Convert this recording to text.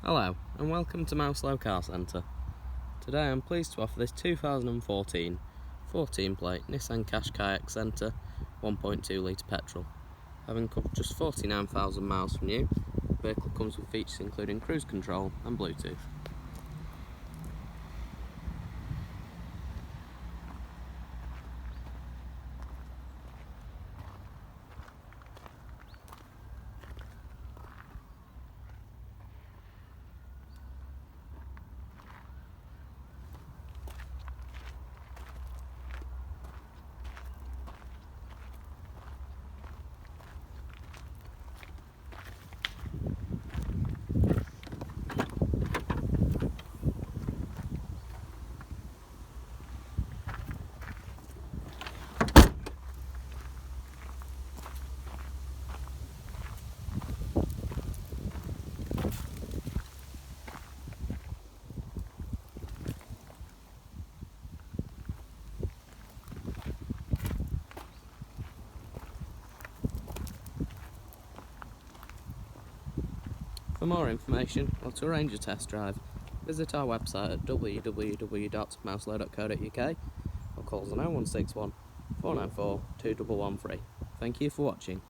Hello and welcome to Mouselow Car Centre. Today I'm pleased to offer this 2014 14 plate Nissan Qashqai Acenta 1.2 litre petrol. Having covered just 49,000 miles from you, the vehicle comes with features including cruise control and Bluetooth. For more information or to arrange a test drive, visit our website at www.mouselow.co.uk or call us on 0161 494 2113. Thank you for watching.